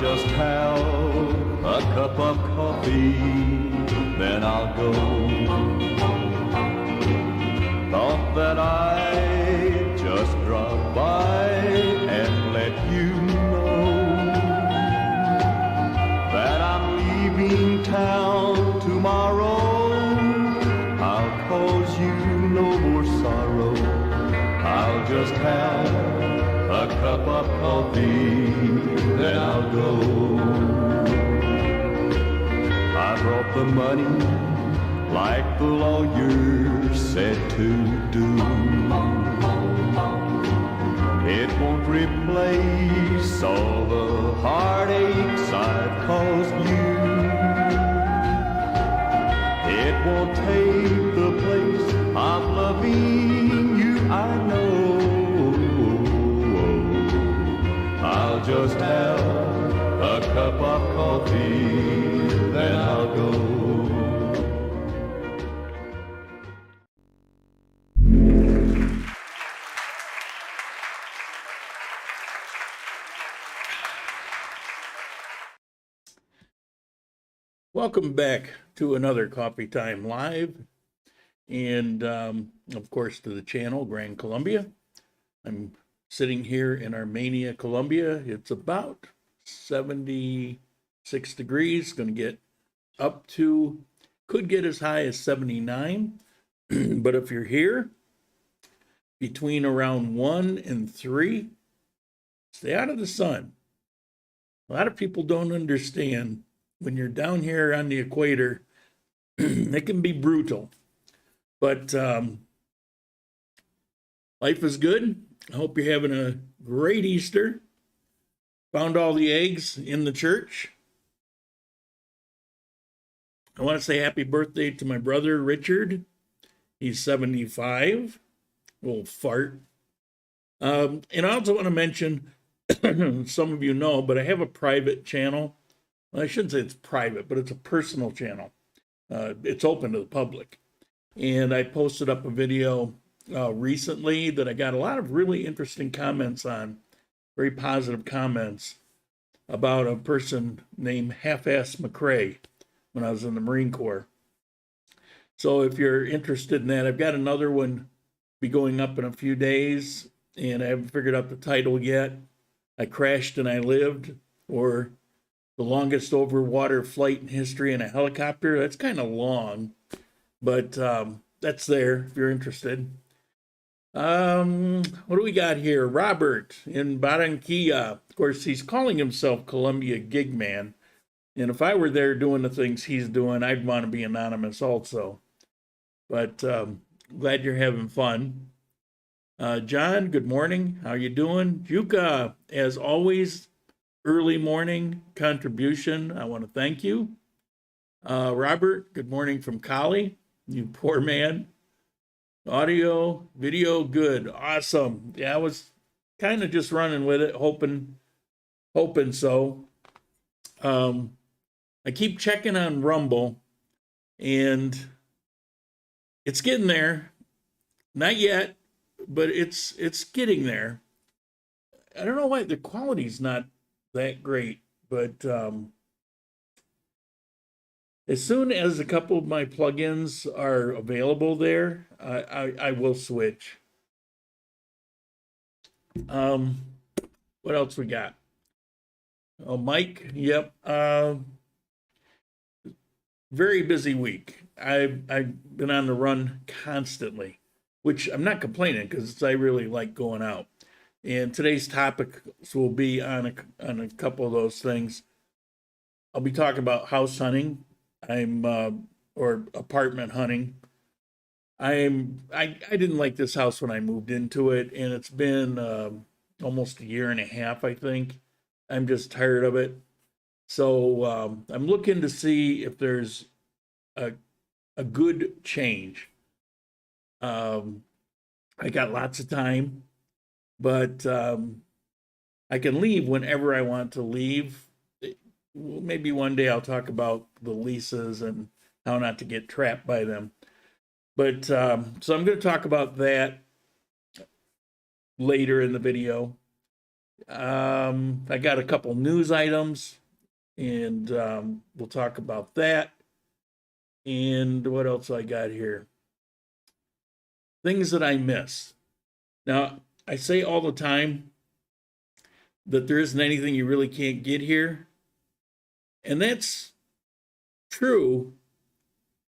just have a cup of coffee, then I'll go. Thought that I'd just drop by and let you know that I'm leaving town tomorrow. I'll cause you no more sorrow. I'll just have a cup of coffee, then I'll go. I brought the money like the lawyer said to do. It won't replace all the heartaches I've caused you. It won't take the place of loving you, I know. I'll just have a cup of coffee, then I'll go. Welcome back to another Coffee Time Live, and of course to the channel, Grand Colombia. I'm sitting here in Armenia, Colombia. It's about 76 degrees, going to get up to, could get as high as 79. But if you're here between around 1 and 3, stay out of the sun. A lot of people don't understand when you're down here on the equator, it can be brutal. But life is good. I hope you're having a great Easter. Found all the eggs in the church. I want to say happy birthday to my brother, Richard. He's 75. Little fart. And I also want to mention, some of you know, but I have a private channel. Well, I shouldn't say it's private, but it's a personal channel. It's open to the public. And I posted up a video recently that I got a lot of really interesting comments on, very positive comments about a person named Half-Ass McCrae when I was in the Marine Corps. So if you're interested in that, I've got another one be going up in a few days, and I haven't figured out the title yet. I Crashed and I Lived, or the longest overwater flight in history in a helicopter. That's kind of long, but that's there if you're interested. What do we got here? Robert in Barranquilla. Of course, he's calling himself Colombia Gig Man. And if I were there doing the things he's doing, I'd want to be anonymous also. But glad you're having fun. John, good morning. How you doing? Juka, as always, early morning contribution. I want to thank you. Robert, good morning from Cali. You poor man. Audio, video, good. Awesome. Yeah, I was kind of just running with it, hoping so. I keep checking on Rumble, and it's getting there. Not yet, but it's getting there. I don't know why the quality's not that great, but as soon as a couple of my plugins are available there, I will switch. What else we got? Oh, Mike, yep. Very busy week. I've been on the run constantly, which I'm not complaining because I really like going out. And today's topics will be on a couple of those things. I'll be talking about house hunting. Or apartment hunting. I didn't like this house when I moved into it, and it's been almost a year and a half, I think. I'm just tired of it. So I'm looking to see if there's a good change. I got lots of time, but I can leave whenever I want to leave. Maybe one day I'll talk about the leases and how not to get trapped by them. But so I'm going to talk about that later in the video. I got a couple news items, and we'll talk about that. And what else I got here? Things that I miss. Now, I say all the time that there isn't anything you really can't get here. And that's true,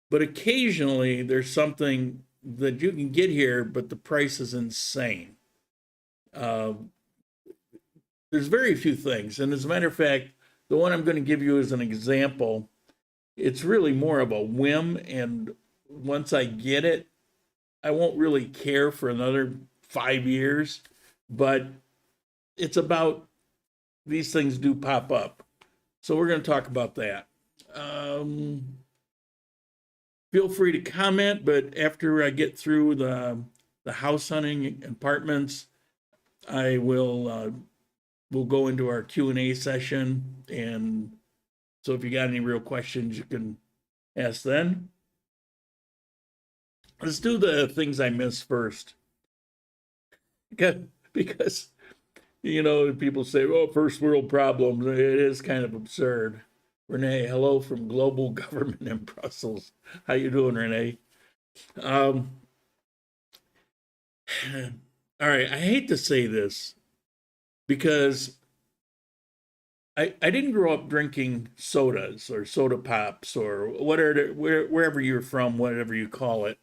but occasionally there's something that you can get here, but the price is insane. There's very few things. And as a matter of fact, the one I'm going to give you as an example, it's really more of a whim. And once I get it, I won't really care for another 5 years. But it's about these things do pop up. So we're going to talk about that. Feel free to comment, but after I get through the house hunting apartments, I will we'll go into our Q&A session, and so if you got any real questions, you can ask then. Let's do the things I miss first, because you know, people say, "Oh, first world problems." It is kind of absurd. Renee, hello from global government in Brussels. How you doing, Renee? All right, I hate to say this because I didn't grow up drinking sodas or soda pops or whatever, wherever you're from, whatever you call it.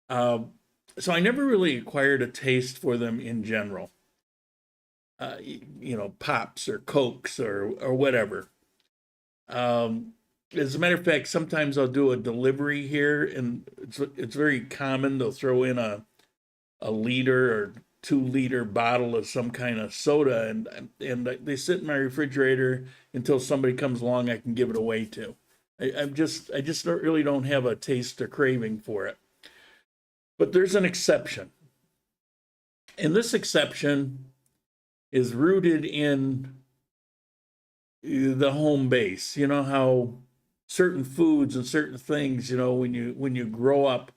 So I never really acquired a taste for them in general. You know, pops or cokes or whatever. As a matter of fact, sometimes I'll do a delivery here, and it's very common. They'll throw in a liter or 2 liter bottle of some kind of soda, and they sit in my refrigerator until somebody comes along I can give it away to. I just really don't have a taste or craving for it. But there's an exception, and this exception is rooted in the home base. You know how certain foods and certain things, you know, when you grow up,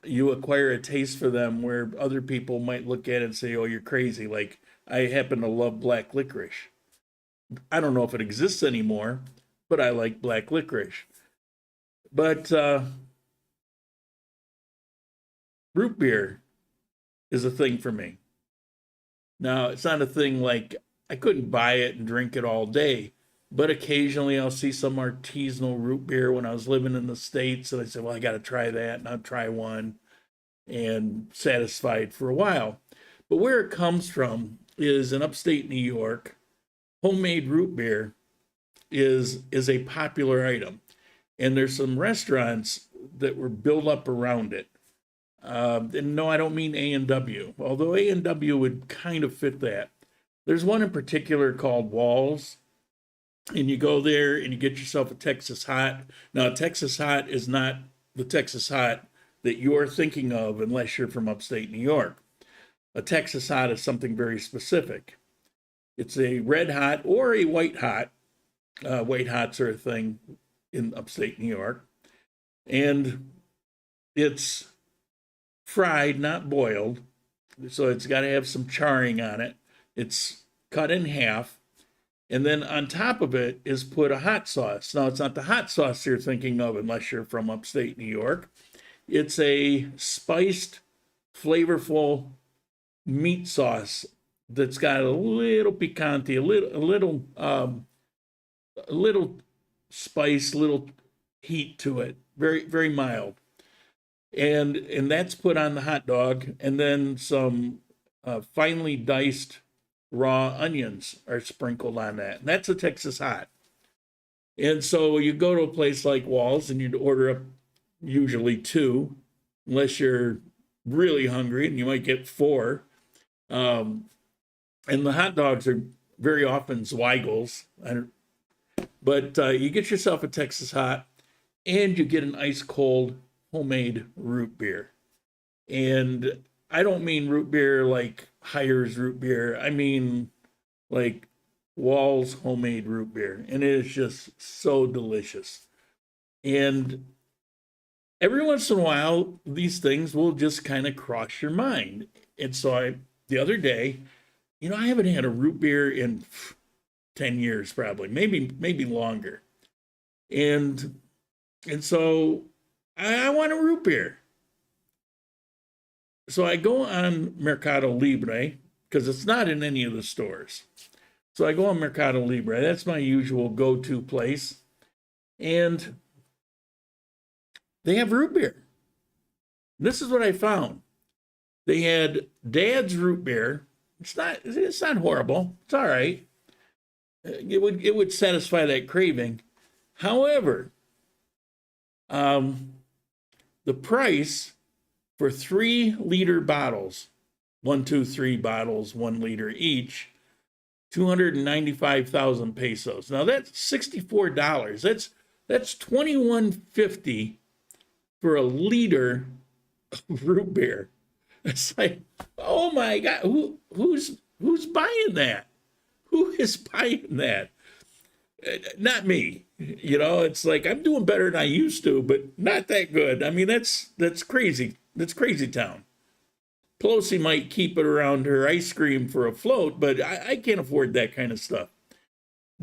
you acquire a taste for them where other people might look at it and say, "Oh, you're crazy." Like, I happen to love black licorice. I don't know if it exists anymore, but I like black licorice. But root beer is a thing for me. Now, it's not a thing like I couldn't buy it and drink it all day, but occasionally I'll see some artisanal root beer when I was living in the States, and I said, well, I got to try that, and I'll try one, and satisfied for a while. But where it comes from is in upstate New York, homemade root beer is a popular item. And there's some restaurants that were built up around it. And no, I don't mean A&W, although A&W would kind of fit that. There's one in particular called Walls, and you go there and you get yourself a Texas Hot. Now, Texas Hot is not the Texas Hot that you're thinking of unless you're from upstate New York. A Texas Hot is something very specific. It's a red hot or a white hot. White hots are a thing in upstate New York. And it's fried, not boiled. So it's got to have some charring on it. It's cut in half. And then on top of it is put a hot sauce. Now, it's not the hot sauce you're thinking of unless you're from upstate New York. It's a spiced, flavorful meat sauce that's got a little picante, a little spice, little heat to it. Very, very mild. And that's put on the hot dog, and then some finely diced raw onions are sprinkled on that. And that's a Texas Hot. And so you go to a place like Walls and you'd order up usually 2, unless you're really hungry, and you might get 4. And the hot dogs are very often Zweigels. But you get yourself a Texas Hot, and you get an ice cold homemade root beer. And I don't mean root beer like Hires root beer. I mean like Walls homemade root beer. And it is just so delicious. And every once in a while, these things will just kind of cross your mind. And so the other day, you know, I haven't had a root beer in 10 years, probably, maybe longer. And so I want a root beer. So I go on Mercado Libre because it's not in any of the stores. So I go on Mercado Libre. That's my usual go-to place. And they have root beer. This is what I found. They had Dad's root beer. It's not horrible. It's all right. It would satisfy that craving. However, the price for 3-liter bottles, 1, 2, 3 bottles, 1 liter each, 295,000 pesos. Now that's $64. That's $21.50 for a liter of root beer. It's like, oh my God, who's buying that? Who is buying that? Not me. You know, it's like I'm doing better than I used to, but not that good. I mean, that's crazy. That's crazy town. Pelosi might keep it around her ice cream for a float, but I can't afford that kind of stuff.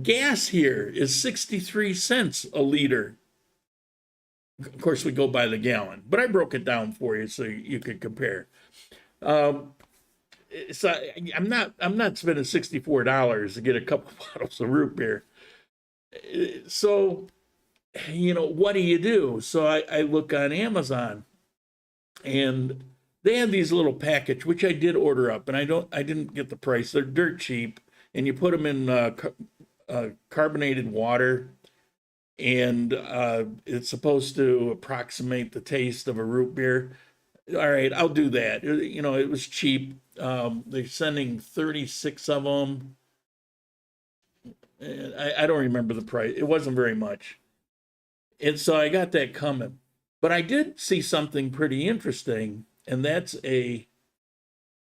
Gas here is 63 cents a liter. Of course, we go by the gallon, but I broke it down for you so you could compare. So I'm not spending $64 to get a couple bottles of root beer. So, you know, what do? So I look on Amazon, and they have these little package, which I did order up, and I didn't get the price. They're dirt cheap, and you put them in carbonated water, and it's supposed to approximate the taste of a root beer. All right, I'll do that. You know, it was cheap. They're sending 36 of them. I don't remember the price. It wasn't very much. And so I got that coming. But I did see something pretty interesting, and that's do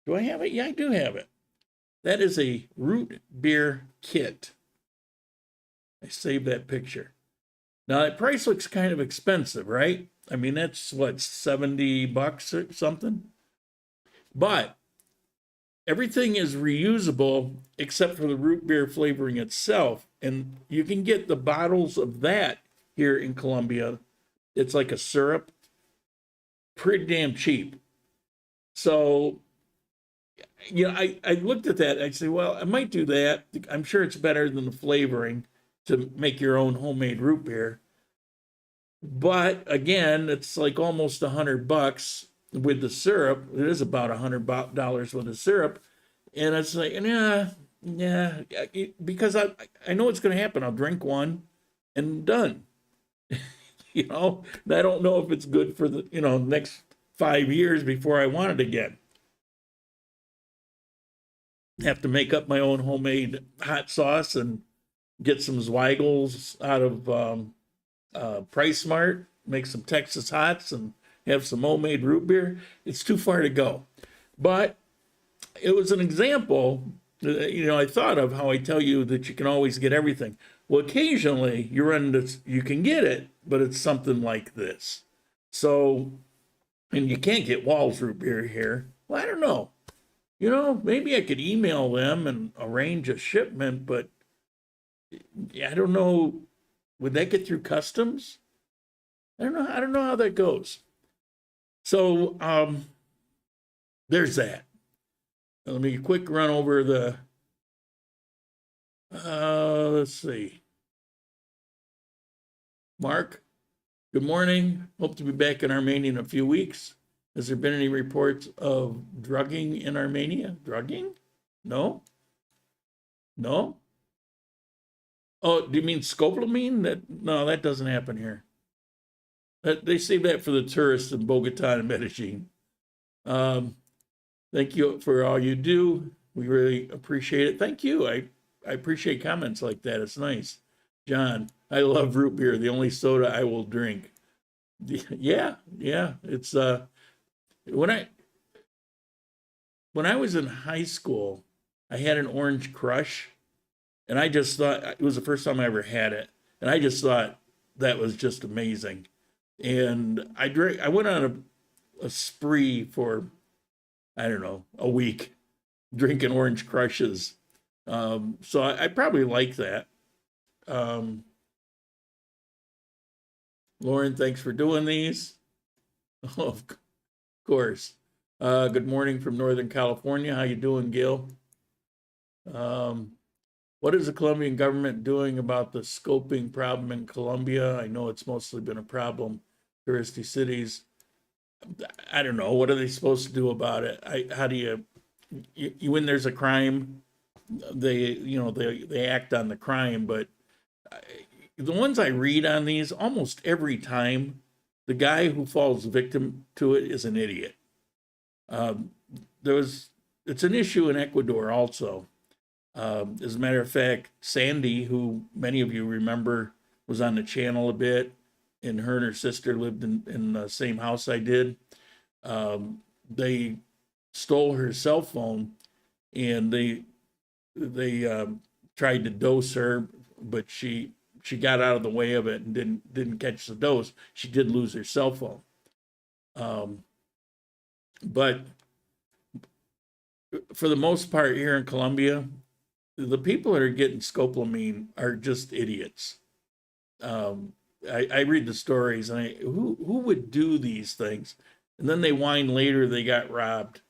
I have it? Yeah, I do have it. That is a root beer kit. I saved that picture. Now, that price looks kind of expensive, right? I mean, that's what, $70 or something? But everything is reusable except for the root beer flavoring itself. And you can get the bottles of that here in Colombia. It's like a syrup, pretty damn cheap. So, you know, I looked at that. I say, well, I might do that. I'm sure it's better than the flavoring to make your own homemade root beer. But again, it's like almost $100 with the syrup. It is about $100 with the syrup. And it's like, yeah, because I know it's going to happen. I'll drink one and done. You know, and I don't know if it's good for the, next 5 years before I want it again. Have to make up my own homemade hot sauce and get some Zweigels out of PriceSmart, make some Texas hots and have some homemade root beer. It's too far to go. But it was an example, I thought of how I tell you that you can always get everything. Well, occasionally you can get it, but it's something like this. So, and you can't get Wall's root beer here. Well, I don't know. Maybe I could email them and arrange a shipment, but I don't know. Would that get through customs? I don't know how that goes. So, there's that. Let me quick run over the, let's see. Mark, good morning. Hope to be back in Armenia in a few weeks. Has there been any reports of drugging in Armenia? Drugging? No? No? Oh, do you mean scopolamine? No, that doesn't happen here. They save that for the tourists in Bogota and Medellin. Thank you for all you do. We really appreciate it. Thank you. I appreciate comments like that. It's nice. John, I love root beer. The only soda I will drink. Yeah. It's when I was in high school, I had an Orange Crush, and I just thought it was the first time I ever had it, and I just thought that was just amazing. And I went on a spree for, I don't know, a week. drinking orange crushes. So I probably like that. Lauren, thanks for doing these. Oh, of course. Good morning from Northern California. How you doing, Gil? What is the Colombian government doing about the scoping problem in Colombia? I know it's mostly been a problem, touristy cities. I don't know. What are they supposed to do about it? How do you when there's a crime, they act on the crime, but the ones I read on these, almost every time, the guy who falls victim to it is an idiot. It's an issue in Ecuador also. As a matter of fact, Sandy, who many of you remember, was on the channel a bit, and her sister lived in the same house I did. They stole her cell phone, and they tried to dose her, but she got out of the way of it and didn't catch the dose. She did lose her cell phone. But for the most part here in Colombia, the people that are getting scopolamine are just idiots. I read the stories, and who would do these things? And then they whine later they got robbed.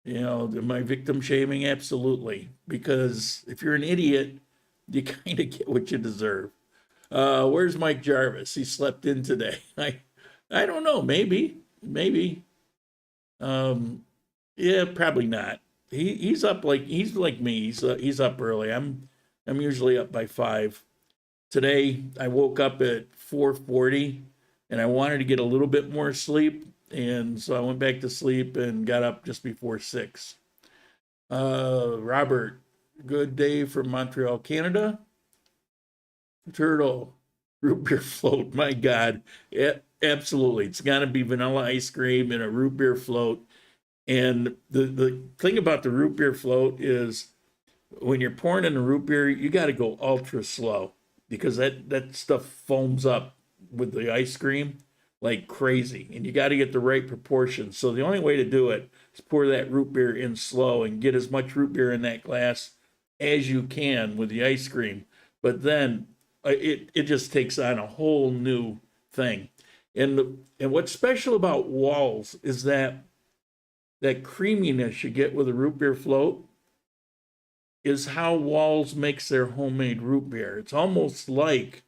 Am I victim shaming? Absolutely. Because if you're an idiot, you kind of get what you deserve. Where's Mike Jarvis? He slept in today. I don't know. Maybe. Yeah, probably not. He's up he's like me. He's up early. I'm usually up by 5. Today I woke up at 4:40, and I wanted to get a little bit more sleep, and so I went back to sleep and got up just before 6. Robert, good day from Montreal, Canada. Turtle, root beer float. My God, yeah, absolutely. It's got to be vanilla ice cream and a root beer float. And the thing about the root beer float is when you're pouring in the root beer, you got to go ultra slow because that stuff foams up with the ice cream like crazy, and you got to get the right proportion. So the only way to do it is pour that root beer in slow and get as much root beer in that glass as you can with the ice cream. But then it just takes on a whole new thing. And what's special about Walls is that creaminess you get with a root beer float is how Walls makes their homemade root beer. It's almost like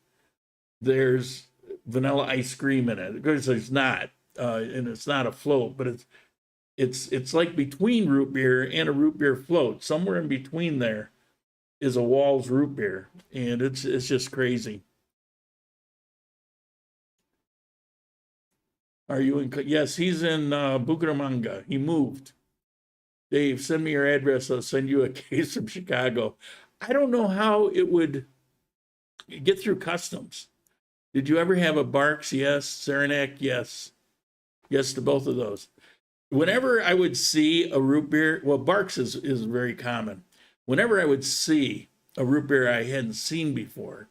there's vanilla ice cream in it, because there's not, and it's not a float, but it's like between root beer and a root beer float. Somewhere in between there is a Walls root beer, and it's just crazy. Are you in? Yes, he's in Bucaramanga. He moved. Dave, send me your address. I'll send you a case from Chicago. I don't know how it would get through customs. Did you ever have a Barks? Yes. Saranac? Yes. Yes to both of those. Whenever I would see a root beer, well, Barks is very common. Whenever I would see a root beer I hadn't seen before,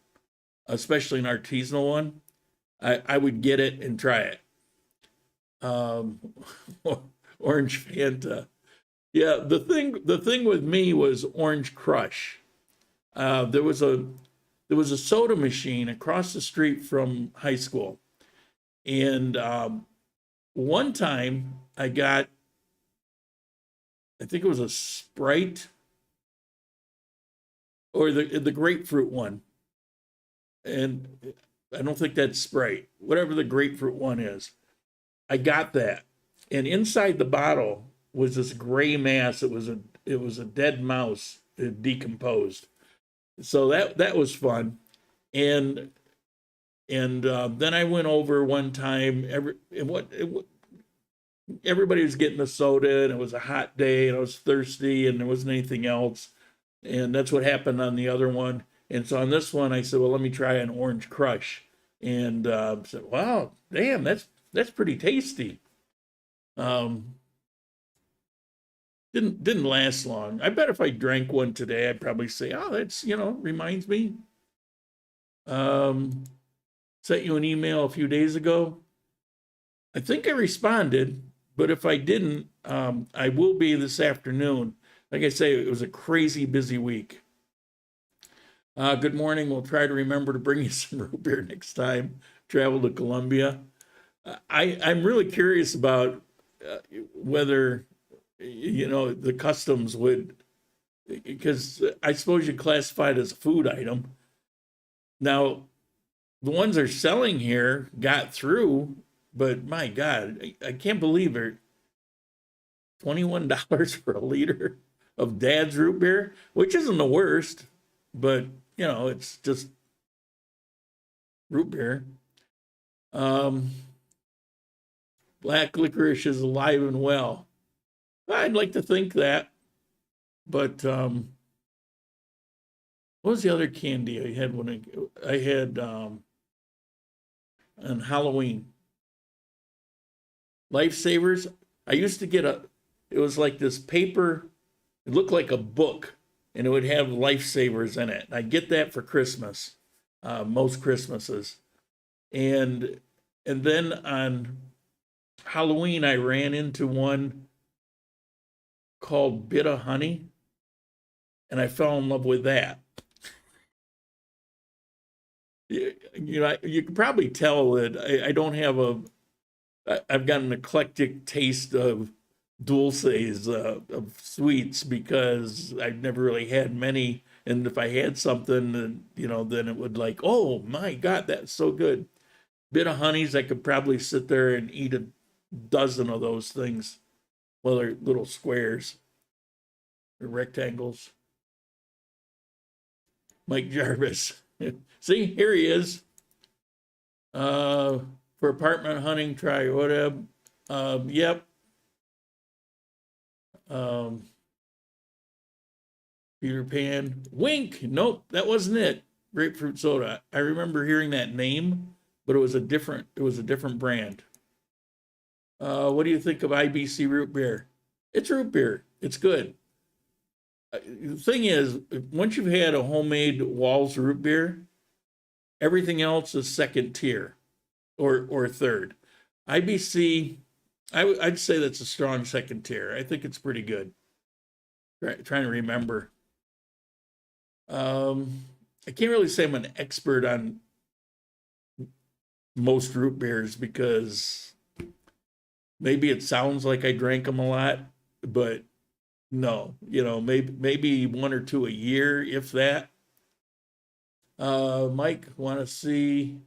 especially an artisanal one, I would get it and try it. Orange Fanta. Yeah, the thing with me was Orange Crush. There was a soda machine across the street from high school, and one time I got, I think it was a Sprite or the grapefruit one, and I don't think that's Sprite. Whatever the grapefruit one is, I got that, and inside the bottle was this gray mass. It was a dead mouse. It decomposed. So that was fun, and then I went over one time. Everybody was getting a soda, and it was a hot day, and I was thirsty, and there wasn't anything else, and that's what happened on the other one. And so on this one, I said, well, let me try an Orange Crush, and said, wow, damn, that's pretty tasty. Didn't last long. I bet if I drank one today, I'd probably say, oh, that's, reminds me. Sent you an email a few days ago. I think I responded, but if I didn't, I will be this afternoon. like I say, it was a crazy busy week. Good morning. We'll try to remember to bring you some root beer next time. Travel to Colombia. I'm really curious about whether, the customs would, because I suppose you classify it as a food item. Now, the ones they're selling here got through, but my God, I can't believe it. $21 for a liter of Dad's root beer, which isn't the worst, but it's just root beer. Black licorice is alive and well. I'd like to think that, but what was the other candy I had when I had on Halloween? Lifesavers. I used to get it was like this paper, it looked like a book, and it would have lifesavers in it. I get that for Christmas, most Christmases. And then on Halloween, I ran into one called Bit of Honey, and I fell in love with that. You can probably tell that I don't have I've got an eclectic taste of dulces, of sweets, because I've never really had many. And if I had something, then it would like, oh my God, that's so good. Bit of Honeys, I could probably sit there and eat a dozen of those things. Well, they're little squares or rectangles. Mike Jarvis. See, here he is. For apartment hunting, try whatever. Yep. Peter Pan. Wink. Nope, that wasn't it. Grapefruit soda. I remember hearing that name, but it was a different brand. What do you think of IBC root beer? It's root beer. It's good. The thing is, once you've had a homemade Walls root beer, everything else is second tier or third. IBC, I'd say that's a strong second tier. I think it's pretty good. Trying to remember. I can't really say I'm an expert on most root beers because maybe it sounds like I drank them a lot, but no, maybe one or two a year, if that. Mike, want to see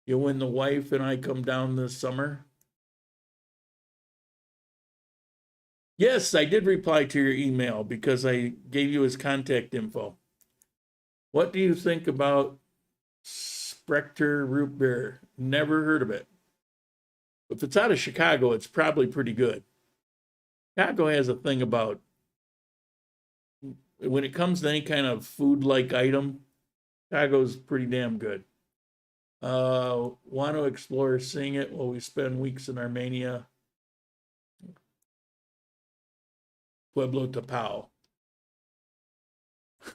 you when the wife and I come down this summer? Yes, I did reply to your email because I gave you his contact info. What do you think about Spectre root beer? Never heard of it. If it's out of Chicago, it's probably pretty good. Chicago has a thing about, when it comes to any kind of food-like item, Chicago's pretty damn good. Want to explore seeing it while we spend weeks in Armenia. Pueblo Tapao.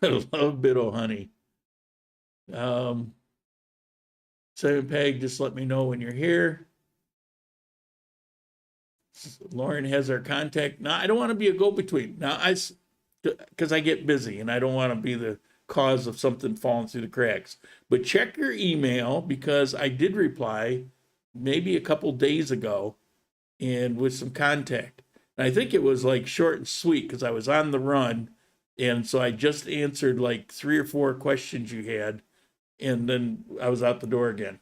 I love Bit of Honey. Simon Peg, just let me know when you're here. Lauren has our contact. Now, I don't want to be a go-between. Now, because I get busy and I don't want to be the cause of something falling through the cracks. But check your email, because I did reply maybe a couple days ago and with some contact. And I think it was like short and sweet because I was on the run. And so I just answered like 3 or 4 questions you had. And then I was out the door again.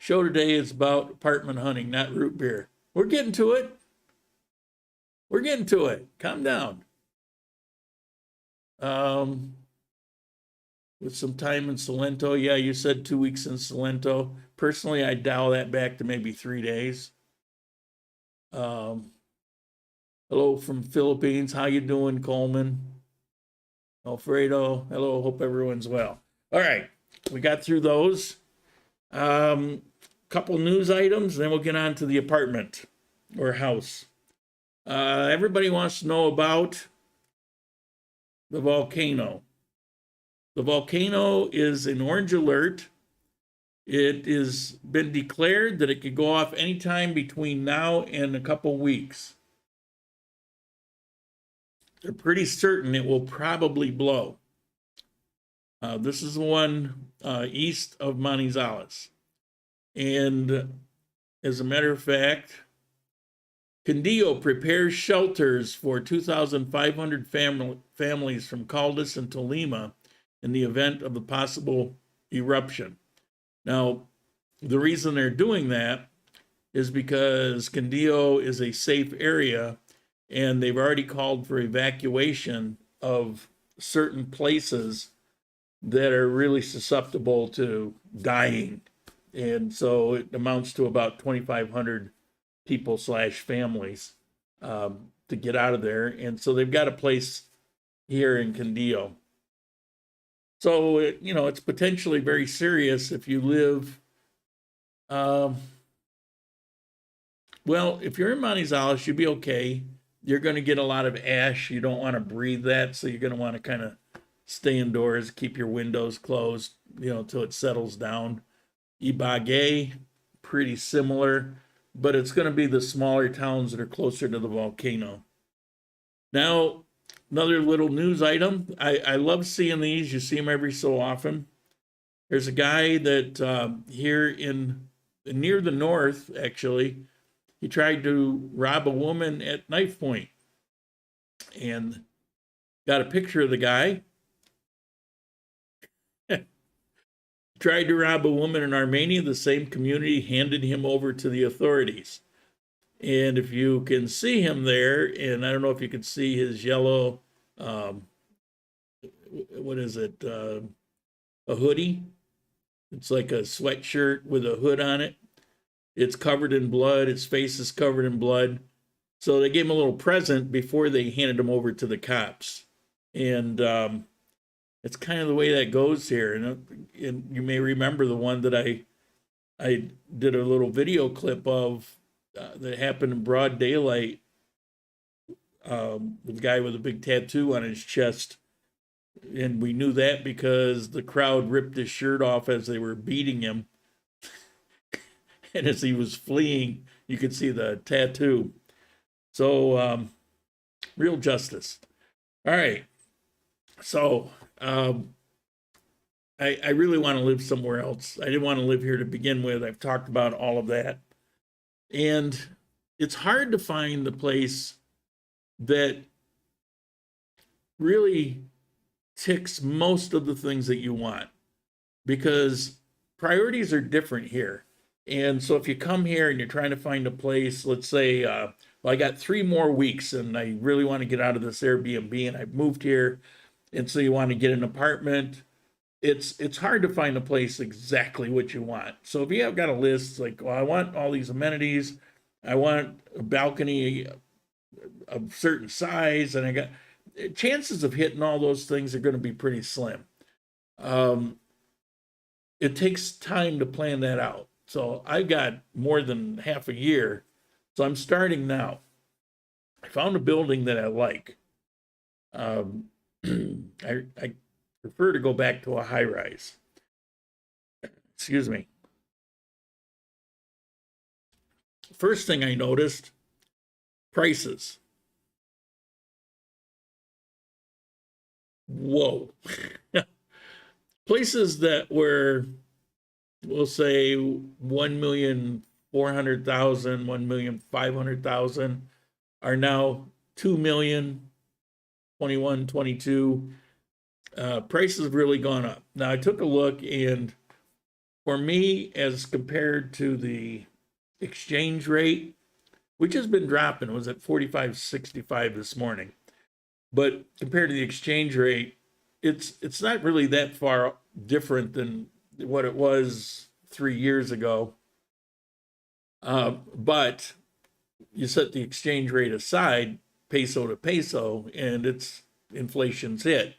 Show today is about apartment hunting, not root beer. We're getting to it. We're getting to it. Calm down. With some time in Salento. Yeah, you said 2 weeks in Salento. Personally, I'd dial that back to maybe 3 days. Hello from Philippines. How you doing, Coleman? Alfredo. Hello. Hope everyone's well. All right. We got through those. Couple news items, then we'll get on to the apartment or house. Everybody wants to know about the volcano. The volcano is an orange alert. It has been declared that it could go off anytime between now and a couple weeks. they're pretty certain it will probably blow. This is the one east of Manizales. And as a matter of fact, Condillo prepares shelters for 2,500 families from Caldas and Tolima in the event of a possible eruption. Now, the reason they're doing that is because Condillo is a safe area, and they've already called for evacuation of certain places that are really susceptible to dying. And so it amounts to about 2,500 people / families to get out of there. And so they've got a place here in Condillo. So, it's potentially very serious if you live, well, if you're in Manizales, you'd be okay. You're going to get a lot of ash. You don't want to breathe that, so you're going to want to kind of stay indoors, keep your windows closed, until it settles down. Ibagué, pretty similar, but it's going to be the smaller towns that are closer to the volcano. Now, another little news item. I love seeing these. You see them every so often. There's a guy that here near the north, actually, he tried to rob a woman at knife point. And got a picture of the guy. Tried to rob a woman in Armenia, the same community handed him over to the authorities. And if you can see him there, and I don't know if you can see his yellow, what is it, a hoodie? It's like a sweatshirt with a hood on it. It's covered in blood. His face is covered in blood. So they gave him a little present before they handed him over to the cops. And it's kind of the way that goes here. And you may remember the one that I did a little video clip of that happened in broad daylight. The guy with a big tattoo on his chest. And we knew that because the crowd ripped his shirt off as they were beating him. And as he was fleeing, you could see the tattoo. So, real justice. All right. So, I really want to live somewhere else. I didn't want to live here to begin with. I've talked about all of that. And it's hard to find the place that really ticks most of the things that you want, because priorities are different here. And so if you come here and you're trying to find a place, let's say, well, I got 3 more weeks and I really want to get out of this Airbnb and I've moved here. And so you want to get an apartment. It's hard to find a place exactly what you want. So if you have got a list like, well, I want all these amenities, I want a balcony of certain size, and I got chances of hitting all those things are going to be pretty slim. It takes time to plan that out. So I've got more than half a year. So I'm starting now. I found a building that I like. I prefer to go back to a high rise. Excuse me. First thing I noticed, prices. Whoa. Places that were, we'll say, 1,400,000, 1,500,000 are now 2 million, 21, 22. Prices have really gone up. Now I took a look, and for me, as compared to the exchange rate, which has been dropping, it was at 45.65 this morning. But compared to the exchange rate, it's not really that far different than what it was 3 years ago. But you set the exchange rate aside, peso to peso, and inflation's hit.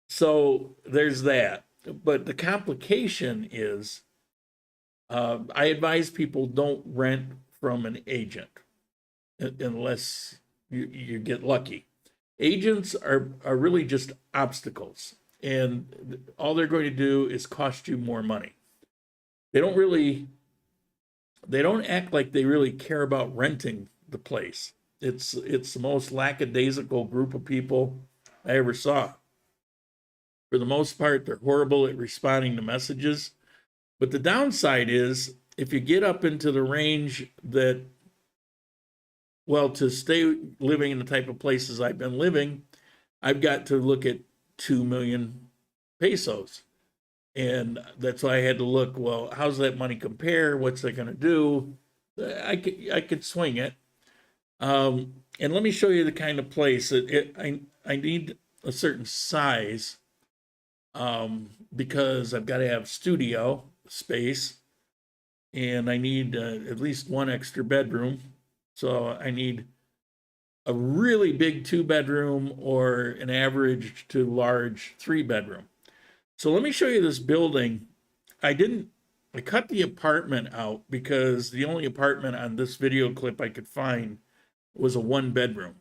So there's that. But the complication is, I advise people don't rent from an agent unless you get lucky. Agents are really just obstacles, and all they're going to do is cost you more money. They don't act like they really care about renting the place. It's the most lackadaisical group of people I ever saw. For the most part, they're horrible at responding to messages. But the downside is, if you get up into the range that, well, to stay living in the type of places I've been living, I've got to look at 2 million pesos. And that's why I had to look, well, how's that money compare? What's that going to do? I could swing it. And let me show you the kind of place. I need a certain size because I've got to have studio space, and I need at least one extra bedroom. So I need a really big 2-bedroom or an average to large 3-bedroom. So let me show you this building. I cut the apartment out because the only apartment on this video clip I could find was a 1-bedroom.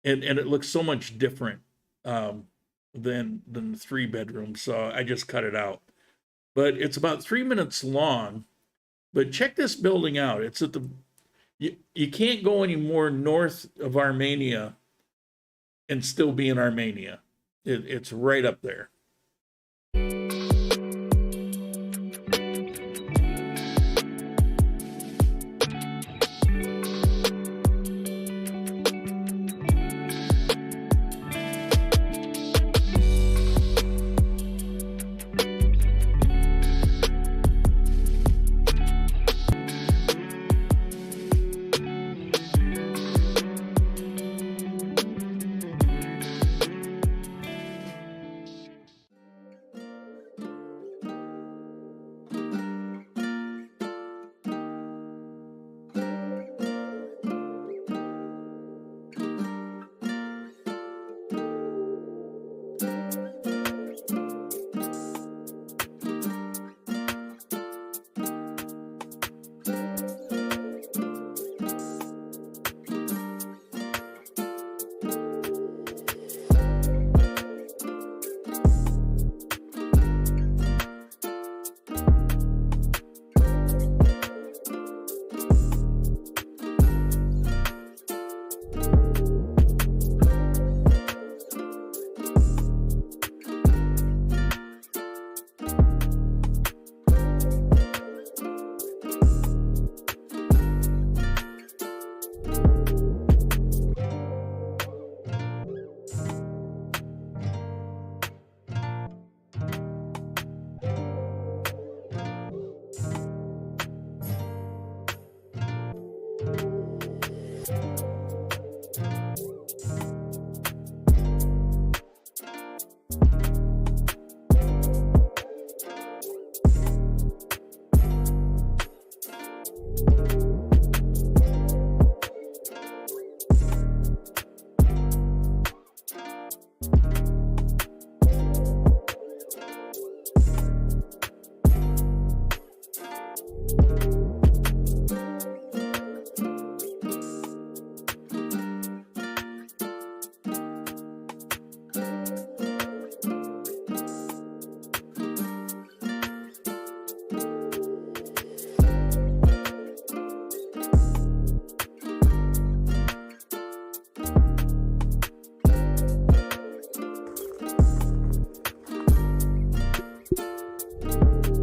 And it looks so much different than the 3-bedroom. So I just cut it out. But it's about 3 minutes long. But check this building out. It's at the, you can't go any more north of Armenia and still be in Armenia. It's right up there.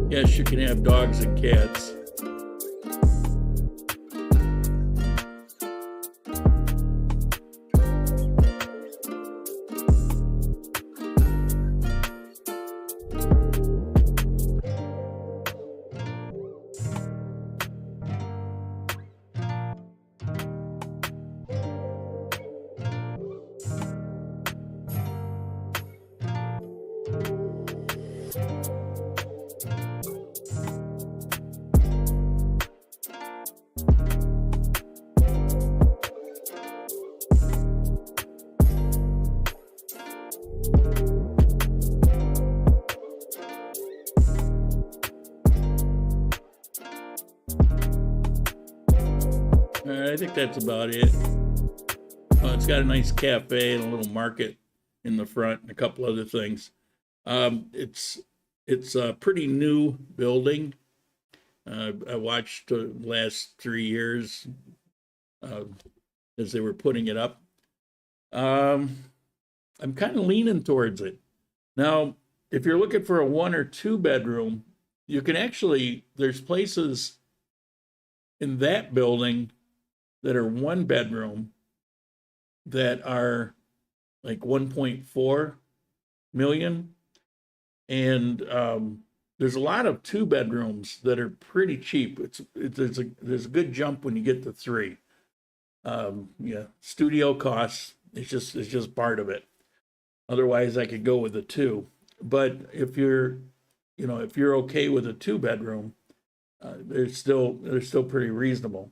Yes, you can have dogs and cats. I think that's about it. It's got a nice cafe and a little market in the front and a couple other things. It's a pretty new building. I watched the last 3 years as they were putting it up. I'm kind of leaning towards it. Now, if you're looking for a 1 or 2 bedroom, you can actually, there's places in that building that are 1 bedroom that are like 1.4 million. And there's a lot of 2 bedrooms that are pretty cheap. There's a good jump when you get to 3. Yeah, studio costs, it's just part of it. Otherwise, I could go with a 2. But if you're okay with a 2 bedroom, they're still pretty reasonable.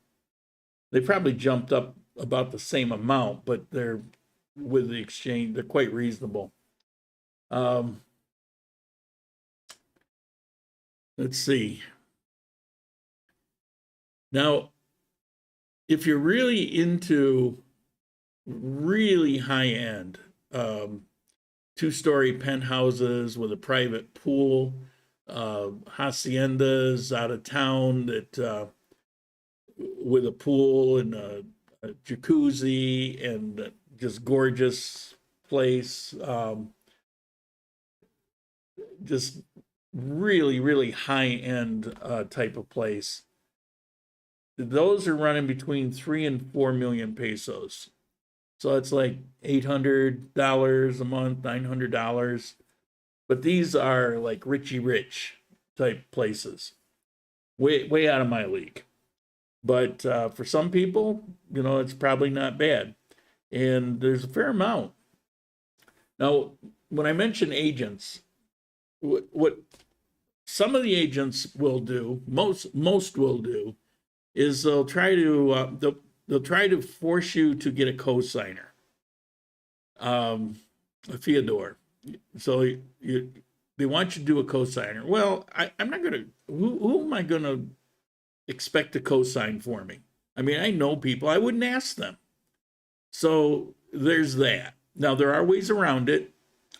They probably jumped up about the same amount, but they're with the exchange, they're quite reasonable. Let's see. Now, if you're really into really high end, 2-story penthouses with a private pool, haciendas out of town that with a pool and a jacuzzi and just gorgeous place, just really, really high end type of place. Those are running between 3 and 4 million pesos. So it's like $800 a month, $900. But these are like Richie Rich type places. Way out of my league. But for some people, it's probably not bad. And there's a fair amount. Now, when I mention agents, what some of the agents will do, most will do, is they'll try to force you to get a cosigner, a fiador. So they want you to do a cosigner. Well, I'm not gonna. Who am I gonna expect to cosign for me? I mean, I know people. I wouldn't ask them. So there's that. Now there are ways around it,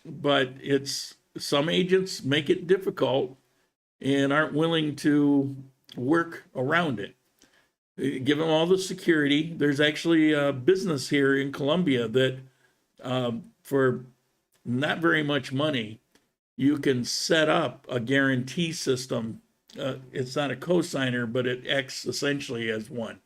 but some agents make it difficult and aren't willing to work around it. Give them all the security. There's actually a business here in Colombia that for not very much money, you can set up a guarantee system. It's not a cosigner, but it acts essentially as one.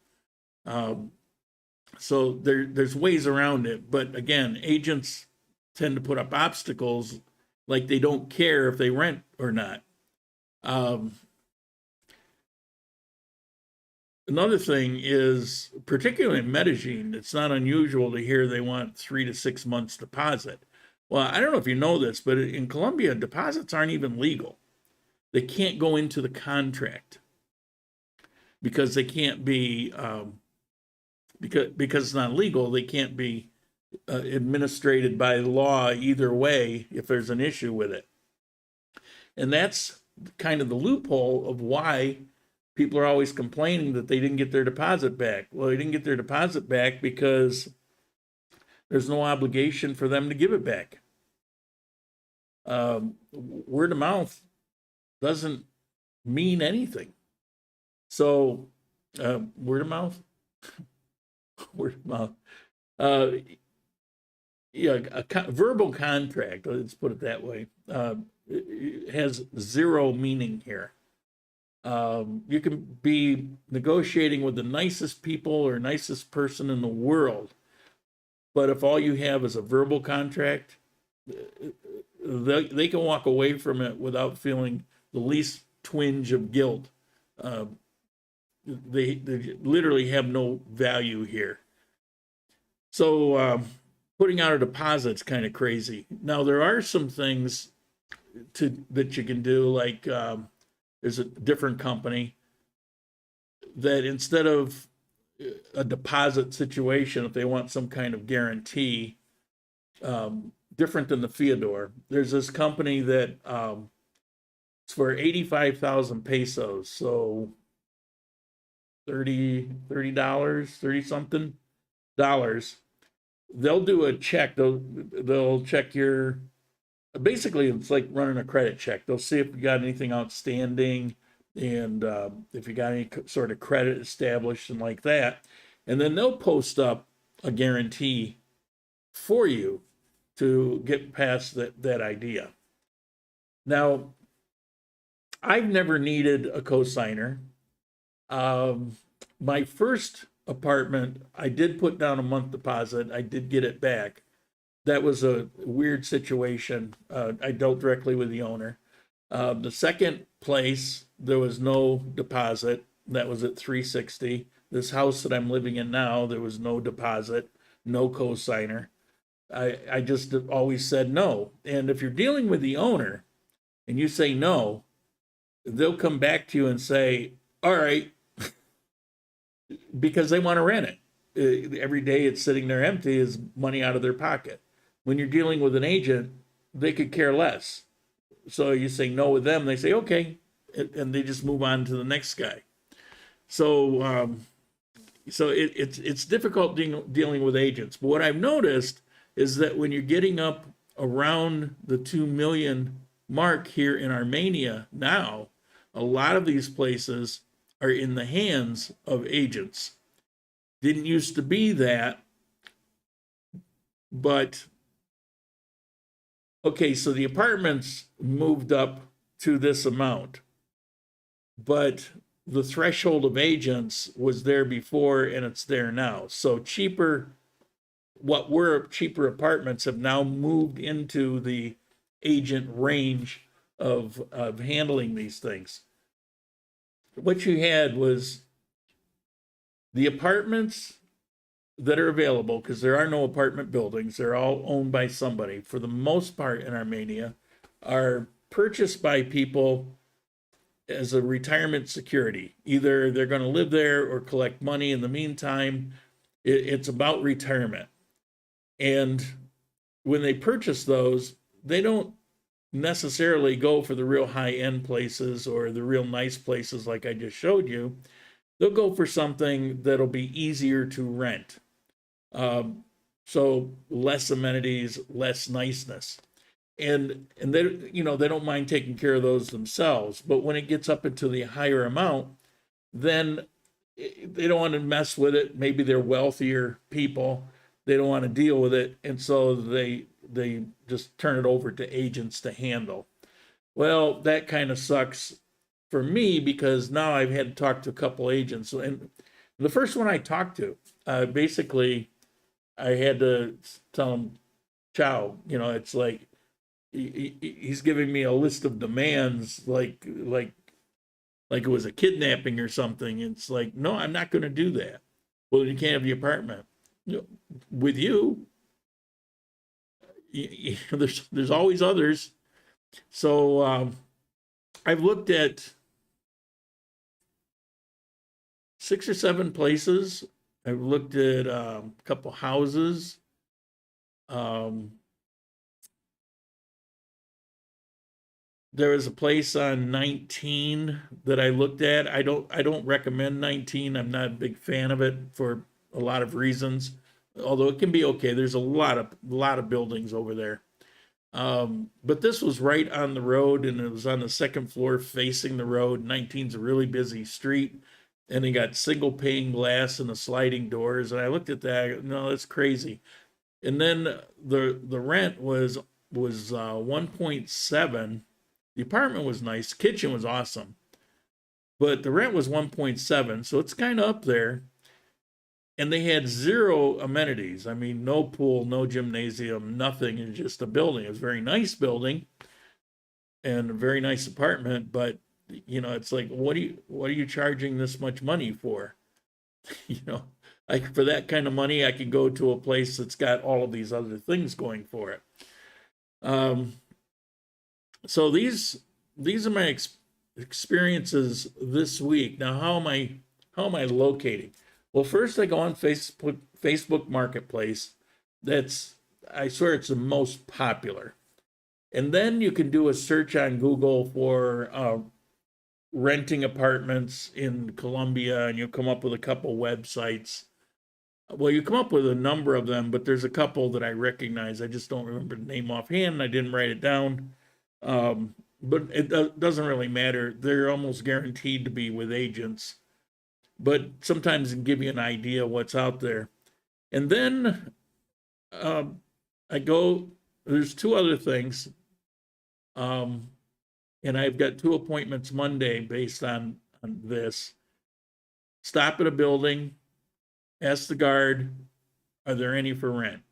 So there's ways around it. But again, agents tend to put up obstacles like they don't care if they rent or not. Another thing is, particularly in Medellin, it's not unusual to hear they want 3 to 6 months deposit. Well, I don't know if you know this, but in Colombia, deposits aren't even legal. They can't go into the contract because they can't be, because it's not legal, they can't be administrated by law either way if there's an issue with it. And that's kind of the loophole of why people are always complaining that they didn't get their deposit back. Well, they didn't get their deposit back because there's no obligation for them to give it back. Word of mouth doesn't mean anything. So, word of mouth? Word of mouth. Yeah, a verbal contract, let's put it that way, it has zero meaning here. You can be negotiating with the nicest people or nicest person in the world, but if all you have is a verbal contract, they can walk away from it without feeling the least twinge of guilt. They literally have no value here. So putting out a deposit's kind of crazy. Now there are some things that you can do, like there's a different company that instead of a deposit situation, if they want some kind of guarantee, different than the fiador, there's this company that it's for 85,000 pesos, so $30 something dollars. They'll do a check. They'll check your, basically it's like running a credit check. They'll see if you got anything outstanding and if you got any sort of credit established and like that. And then they'll post up a guarantee for you to get past that idea. Now, I've never needed a cosigner. My first apartment, I did put down a month deposit. I did get it back. That was a weird situation. I dealt directly with the owner. The second place, there was no deposit. That was at 360. This house that I'm living in now, there was no deposit, no cosigner. I just always said no. And if you're dealing with the owner and you say no, they'll come back to you and say, all right, because they want to rent it. Every day it's sitting there empty is money out of their pocket. When you're dealing with an agent, they could care less. So you say no with them, they say, okay, and they just move on to the next guy. So it's difficult dealing with agents. But what I've noticed is that when you're getting up around the 2 million mark here in Armenia now, a lot of these places are in the hands of agents. Didn't used to be that, but okay, so the apartments moved up to this amount, but the threshold of agents was there before and it's there now. So what were cheaper apartments have now moved into the agent range of handling these things. What you had was the apartments that are available, because there are no apartment buildings, they're all owned by somebody, for the most part in Armenia, are purchased by people as a retirement security. Either they're going to live there or collect money in the meantime. It's about retirement. And when they purchase those, they don't necessarily go for the real high-end places or the real nice places like I just showed you. They'll go for something that'll be easier to rent. So less amenities, less niceness. And they, they don't mind taking care of those themselves. But when it gets up into the higher amount, then they don't want to mess with it. Maybe they're wealthier people. They don't want to deal with it. And so they just turn it over to agents to handle. Well, that kind of sucks for me, because now I've had to talk to a couple agents. And the first one I talked to, basically, I had to tell him, ciao. It's like, he's giving me a list of demands like it was a kidnapping or something. It's like, no, I'm not going to do that. Well, you can't have the apartment. With you, there's always others. So I've looked at 6 or 7 places. I've looked at a couple houses. There was a place on 19 that I looked at. I don't recommend 19. I'm not a big fan of it for a lot of reasons, although it can be okay. There's a lot of buildings over there. But this was right on the road, and it was on the second floor facing the road. 19's a really busy street, and they got single pane glass and the sliding doors. And I looked at that. No, that's crazy. And then the rent was 1.7. The apartment was nice. Kitchen was awesome. But the rent was 1.7, so it's kind of up there. And they had 0 amenities. I mean, no pool, no gymnasium, nothing. It's just a building. It was a very nice building and a very nice apartment. But, it's like, what are you charging this much money for? For that kind of money, I could go to a place that's got all of these other things going for it. So these are my experiences this week. Now, how am I locating? Well, first I go on Facebook Marketplace. I swear it's the most popular. And then you can do a search on Google for renting apartments in Colombia, and you'll come up with a couple websites. Well, you come up with a number of them, but there's a couple that I recognize. I just don't remember the name offhand. I didn't write it down. But it doesn't really matter. They're almost guaranteed to be with agents. But sometimes it can give you an idea what's out there. And then there's two other things. And I've got 2 appointments Monday based on this. Stop at a building, ask the guard, are there any for rent?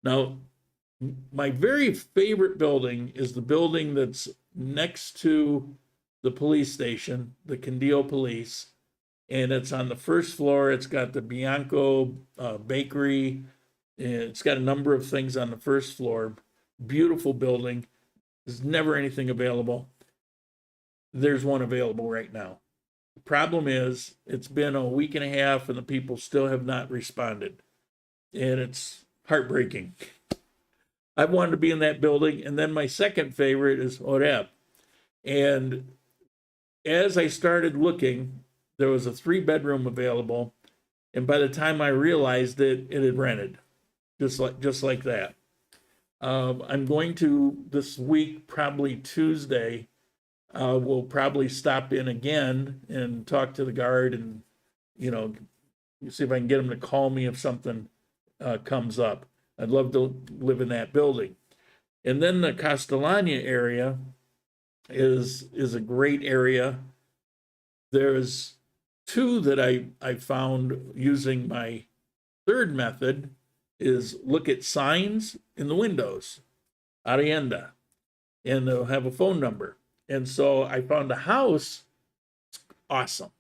Now, my very favorite building is the building that's next to the police station, the Condillo Police, and it's on the first floor. It's got the Bianco bakery. It's got a number of things on the first floor. Beautiful building. There's never anything available. There's one available right now. The problem is it's been a week and a half and the people still have not responded. And it's heartbreaking. I wanted to be in that building. And then my second favorite is Oreb. And as I started looking, there was a 3-bedroom available. And by the time I realized it had rented. Just like that. I'm going to this week, probably Tuesday, we'll probably stop in again and talk to the guard and, see if I can get him to call me if something comes up. I'd love to live in that building. And then the Castellana area is a great area. There's 2 that I found using my third method is look at signs in the windows, Arienda, and they'll have a phone number. And so I found a house, awesome,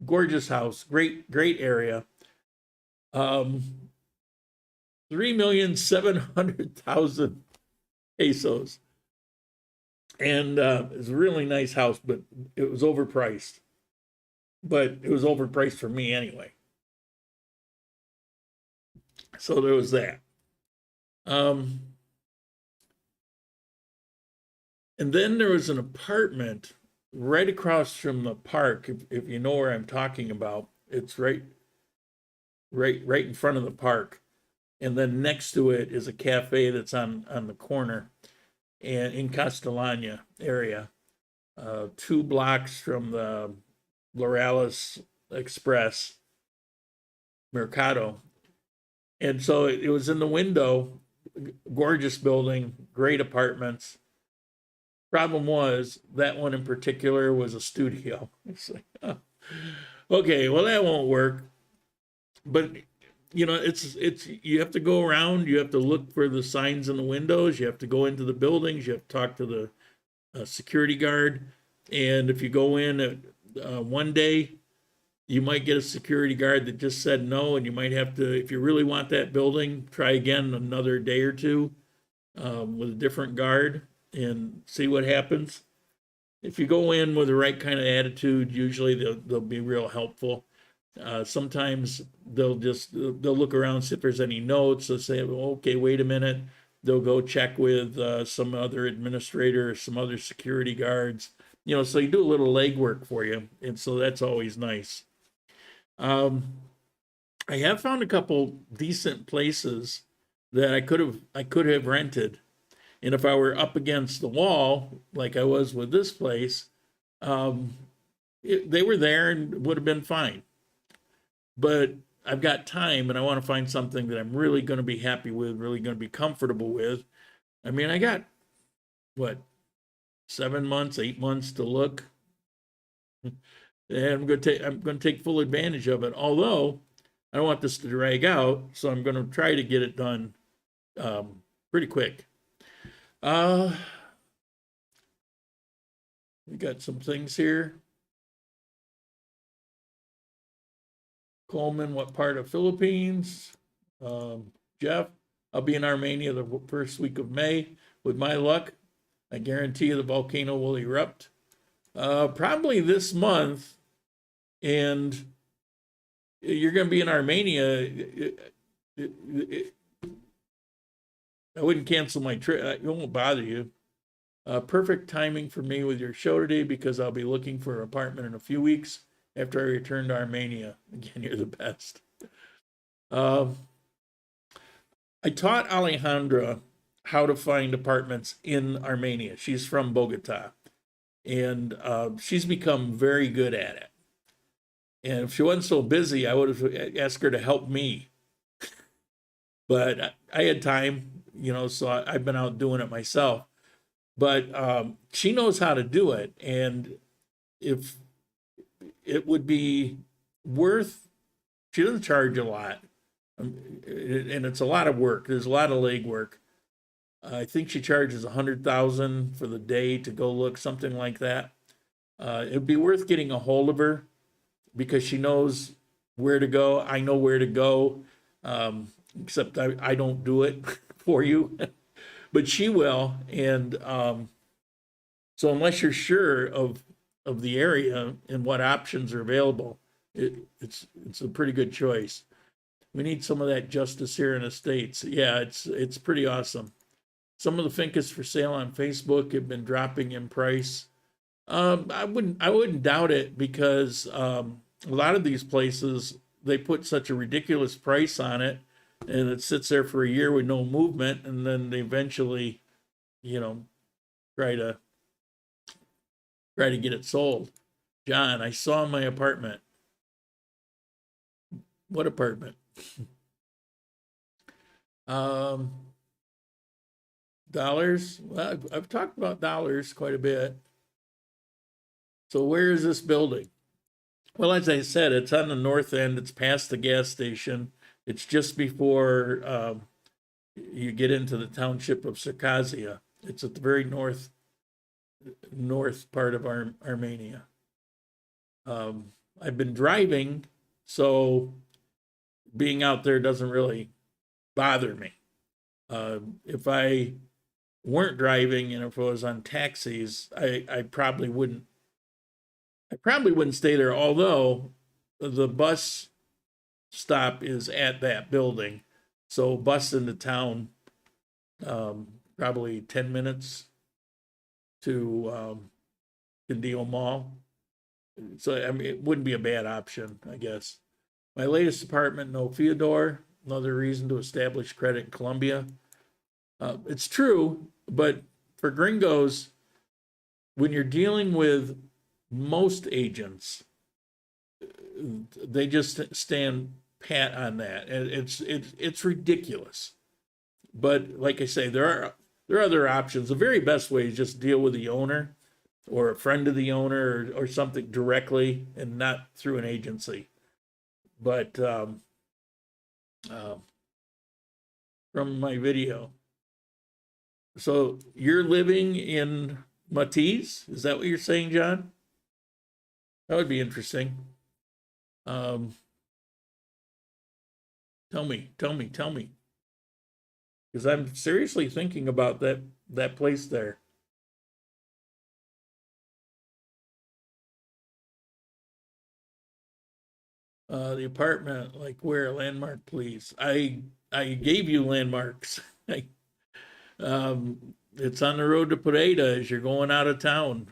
gorgeous house, great area. 3,700,000 pesos, and it's a really nice house, but it was overpriced. But it was overpriced for me anyway. So there was that. And then there was an apartment right across from the park. If you know where I'm talking about, it's right in front of the park. And then next to it is a cafe that's on the corner and in Castellana area, 2 blocks from the Laurales Express Mercado. And so it was in the window, gorgeous building, great apartments. Problem was that one in particular was a studio. It's like, oh, okay, well that won't work. But it's you have to go around, you have to look for the signs in the windows, you have to go into the buildings, you have to talk to the security guard, and if you go in one day, you might get a security guard that just said no, and you might have to, if you really want that building, try again another day or two with a different guard and see what happens. If you go in with the right kind of attitude, usually they'll be real helpful. Sometimes they'll look around, see if there's any notes. They'll say, well, okay, wait a minute. They'll go check with some other administrator, some other security guards. So you do a little legwork for you, and so that's always nice. I have found a couple decent places that I could have rented, and if I were up against the wall like I was with this place, they were there and would have been fine. But I've got time, and I want to find something that I'm really going to be happy with, really going to be comfortable with. I mean, I got 7 months, 8 months to look. And I'm going to take full advantage of it. Although I don't want this to drag out, so I'm going to try to get it done pretty quick. We got some things here. Coleman, what part of Philippines? Jeff, I'll be in Armenia the first week of May. With my luck, I guarantee you the volcano will erupt. Probably this month, and you're going to be in Armenia. I wouldn't cancel my trip. It won't bother you. Perfect timing for me with your show today because I'll be looking for an apartment in a few weeks after I return to Armenia. Again, you're the best. I taught Alejandra how to find apartments in Armenia. She's from Bogota. And she's become very good at it. And if she wasn't so busy, I would have asked her to help me but I had time, you know, so I've been out doing it myself. But she knows how to do it, and if it would be worth, she doesn't charge a lot, and it's a lot of work. There's a lot of leg work. I think she charges 100,000 for the day to go look, something like that. It'd be worth getting a hold of her because she knows where to go. I know where to go, except I don't do it for you, but she will. And so unless you're sure of the area and what options are available, it's a pretty good choice. We need some of that justice here in the States. Yeah, it's pretty awesome. Some of the Fincas for sale on Facebook have been dropping in price. I wouldn't doubt it because a lot of these places, they put such a ridiculous price on it, and it sits there for a year with no movement, and then they eventually, you know, try to get it sold. John, I saw my apartment. What apartment? Dollars. Well, I've talked about dollars quite a bit. So where is this building? Well, as I said, it's on the north end. It's past the gas station. It's just before you get into the township of Circassia. It's at the very north part of Armenia. I've been driving, so being out there doesn't really bother me. If I weren't driving and if I was on taxis, I probably wouldn't stay there, although the bus stop is at that building. So bus into town, probably 10 minutes to Condeo Mall. So, I mean, it wouldn't be a bad option, I guess. My latest apartment, no Fyodor, another reason to establish credit in Colombia. It's true, but for gringos, when you're dealing with most agents, they just stand pat on that. It's ridiculous. But like I say, there are other options. The very best way is just deal with the owner or a friend of the owner or something directly and not through an agency. But from my video. So you're living in Matisse? Is that what you're saying, John? That would be interesting. Tell me. Because I'm seriously thinking about that place there. The apartment, like where? Landmark, please. I gave you landmarks. It's on the road to Pareda as you're going out of town.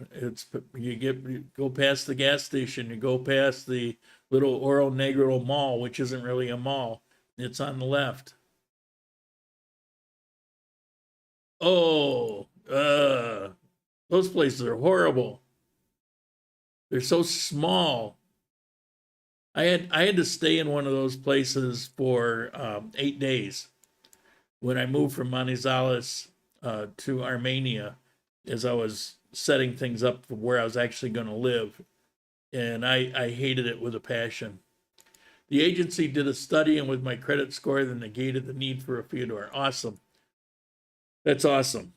You go past the gas station, you go past the little Oro Negro mall, which isn't really a mall. It's on the left. Oh, those places are horrible. They're so small. I had to stay in one of those places for 8 days when I moved from Manizales to Armenia, as I was setting things up for where I was actually going to live, and I hated it with a passion. The agency did a study, and with my credit score, they negated the need for a Fyodor. Awesome. That's awesome.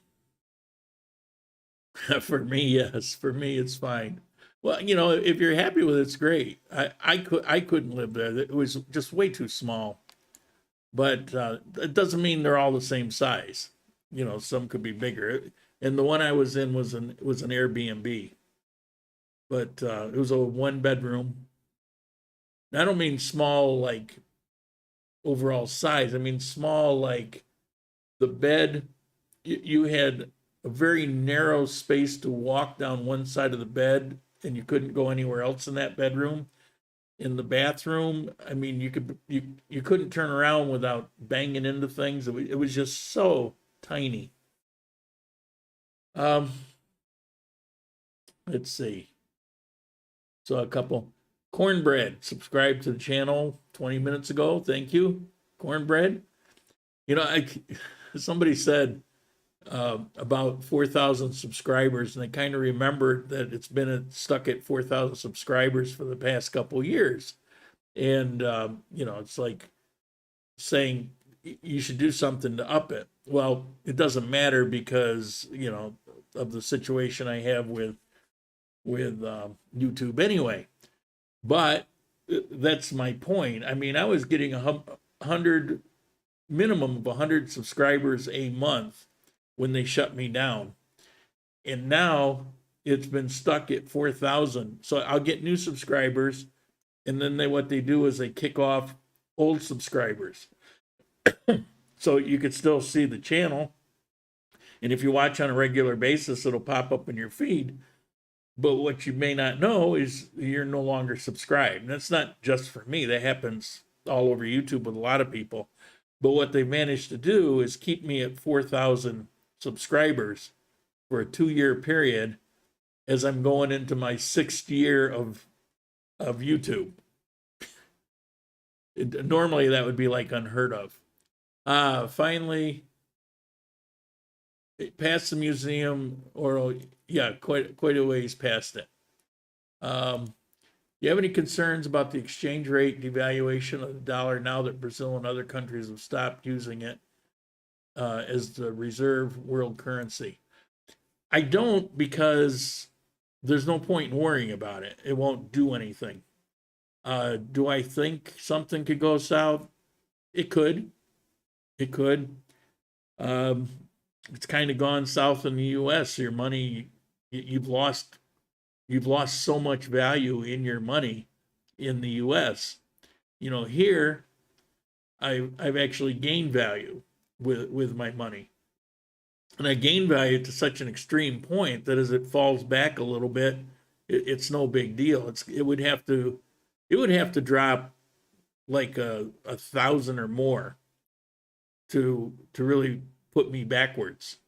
For me, yes. For me, it's fine. Well, you know, if you're happy with it, it's great. I couldn't live there. It was just way too small. But it doesn't mean they're all the same size. You know, some could be bigger. And the one I was in was an Airbnb. But it was a 1-bedroom. I don't mean small like overall size. I mean small like the bed. You had a very narrow space to walk down one side of the bed, and you couldn't go anywhere else in that bedroom. In the bathroom, I mean, you couldn't turn around without banging into things. It was just so tiny. Let's see. So a couple. Cornbread subscribed to the channel 20 minutes ago. Thank you, Cornbread. Somebody said about 4,000 subscribers, and I kind of remembered that it's been stuck at 4,000 subscribers for the past couple years. And, it's like saying you should do something to up it. Well, it doesn't matter because, of the situation I have with YouTube anyway. But that's my point. I mean, I was getting 100 minimum of 100 subscribers a month when they shut me down, and now it's been stuck at 4,000. So I'll get new subscribers, and then what they do is they kick off old subscribers. So you could still see the channel, and if you watch on a regular basis, it'll pop up in your feed. But what you may not know is you're no longer subscribed. And that's not just for me. That happens all over YouTube with a lot of people. But what they've managed to do is keep me at 4,000 subscribers for a 2-year period as I'm going into my 6th year of YouTube. Normally, that would be like unheard of. Finally, past the museum, or yeah, quite a ways past it. You have any concerns about the exchange rate devaluation of the dollar now that Brazil and other countries have stopped using it as the reserve world currency? I don't, because there's no point in worrying about it. It won't do anything. Do I think something could go south? It could. It could. It's kind of gone south in the U.S. Your money, you've lost so much value in your money in the U.S. Here, I've actually gained value with my money, and I gain value to such an extreme point that as it falls back a little bit, it's no big deal. It would have to drop like 1,000 or more to really put me backwards.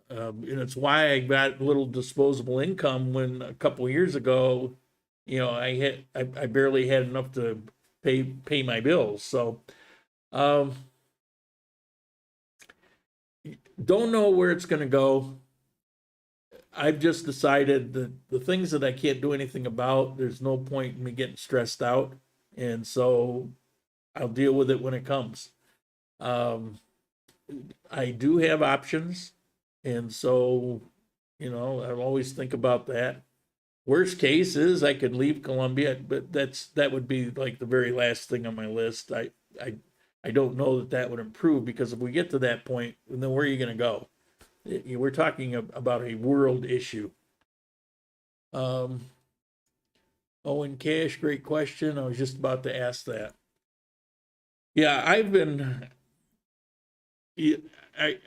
And it's why I got little disposable income when a couple of years ago, I barely had enough to pay my bills. So, don't know where it's going to go. I've just decided that the things that I can't do anything about, there's no point in me getting stressed out. And so I'll deal with it when it comes. I do have options. And so, I always think about that. Worst case is I could leave Colombia, but that would be like the very last thing on my list. I don't know that would improve, because if we get to that point, then where are you going to go? We're talking about a world issue. Owen Cash, great question. I was just about to ask that. Yeah, I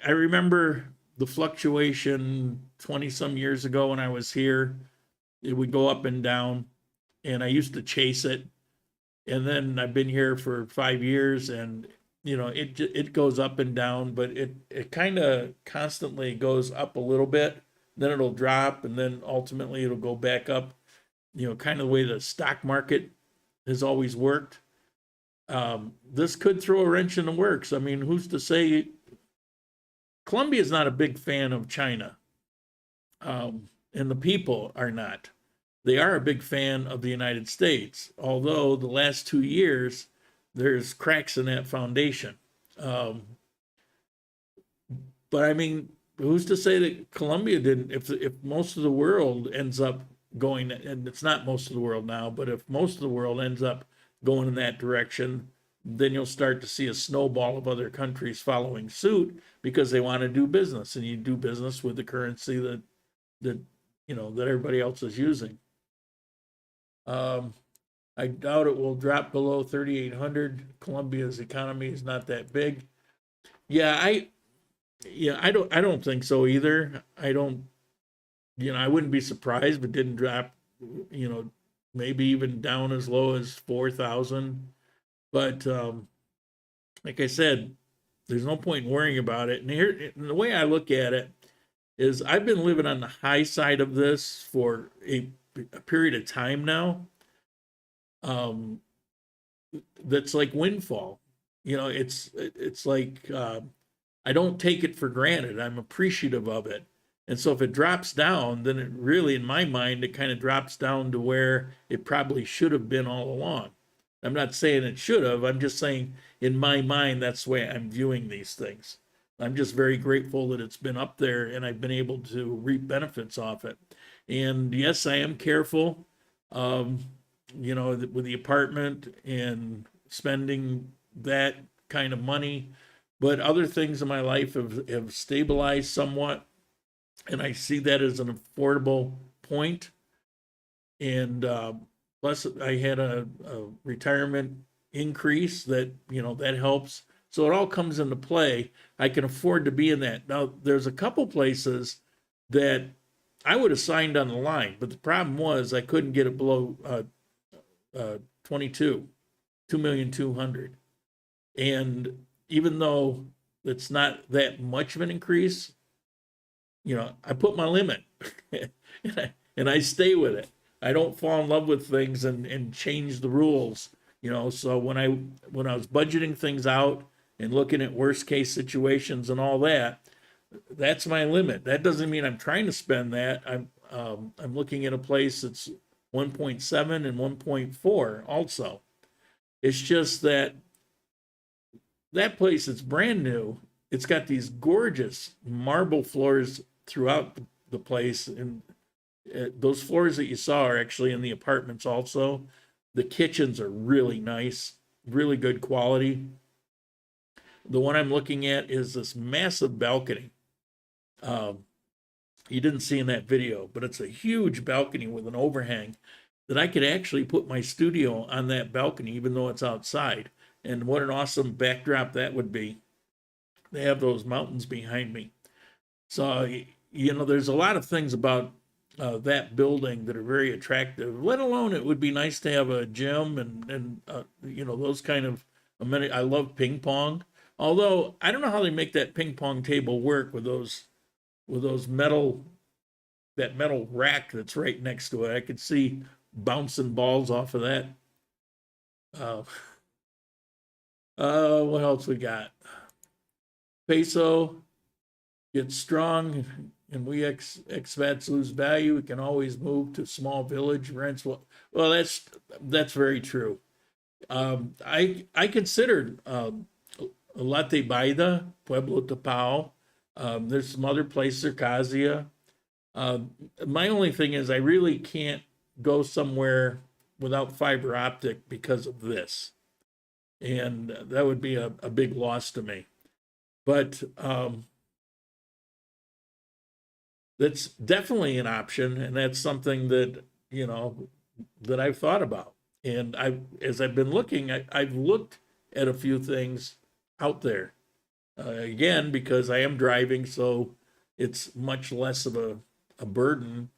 remember the fluctuation 20 some years ago when I was here. It would go up and down, and I used to chase it. And then I've been here for 5 years, and it goes up and down, but it kind of constantly goes up a little bit, then it'll drop, and then ultimately it'll go back up. Kind of the way the stock market has always worked. This could throw a wrench in the works. I mean, who's to say? Colombia is not a big fan of China, and the people are not. They are a big fan of the United States, although the last 2 years, there's cracks in that foundation. But I mean, who's to say that Colombia didn't? If most of the world ends up going, and it's not most of the world now, but if most of the world ends up going in that direction, then you'll start to see a snowball of other countries following suit, because they want to do business, and you do business with the currency that everybody else is using. I doubt it will drop below 3,800. Colombia's economy is not that big. I don't think so either. I wouldn't be surprised if it didn't drop, maybe even down as low as 4,000. But like I said, there's no point in worrying about it. And the way I look at it is, I've been living on the high side of this for a period of time now. That's like windfall. you know, it's like I don't take it for granted. I'm appreciative of it. And so if it drops down, then it really, in my mind, it kind of drops down to where it probably should have been all along. I'm not saying it should have. I'm just saying in my mind, that's the way I'm viewing these things. I'm just very grateful that it's been up there and I've been able to reap benefits off it. And yes, I am careful, you know, with the apartment and spending that kind of money. But other things in my life have stabilized somewhat. And I see that as an affordable point. And plus, I had a retirement increase that, you know, that helps. So it all comes into play. I can afford to be in that. Now, there's a couple places that I would have signed on the line, but the problem was I couldn't get it below 22, 2,200,000. And even though it's not that much of an increase, you know, I put my limit and I stay with it. I don't fall in love with things and change the rules, you know. So when I was budgeting things out and looking at worst case situations and all that, that's my limit. That doesn't mean I'm trying to spend that. I'm looking at a place that's 1.7 and 1.4 also. It's just that place is brand new. It's got these gorgeous marble floors throughout the place, and those floors that you saw are actually in the apartments also. The kitchens are really nice, really good quality. The one I'm looking at is this massive balcony. You didn't see in that video, but it's a huge balcony with an overhang that I could actually put my studio on that balcony, even though it's outside. And what an awesome backdrop that would be. They have those mountains behind me. So, you know, there's a lot of things about that building that are very attractive, let alone it would be nice to have a gym and you know, those kind of amenities. I love ping pong, although I don't know how they make that ping pong table work with those metal rack that's right next to it. I could see bouncing balls off of that. What else we got? Peso gets strong and we expats lose value. We can always move to small village rents. Well, that's very true. I considered Latte Baida, Pueblo Tapao. There's some other places, Circasia. My only thing is I really can't go somewhere without fiber optic because of this. And that would be a big loss to me. But that's definitely an option, and that's something that, you know, that I've thought about. And as I've been looking, I've looked at a few things out there. Again, because I am driving, so it's much less of a burden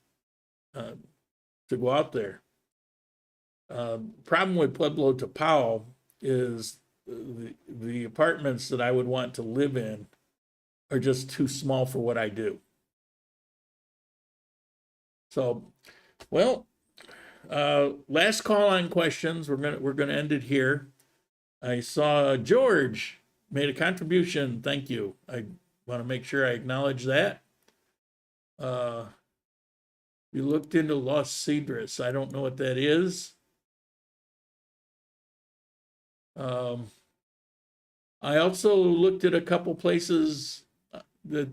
to go out there. Problem with Pueblo Tapao is the apartments that I would want to live in are just too small for what I do. So, well, last call on questions. We're gonna end it here. I saw George made a contribution. Thank you. I want to make sure I acknowledge that. We looked into Los Cedros. I don't know what that is. I also looked at a couple places that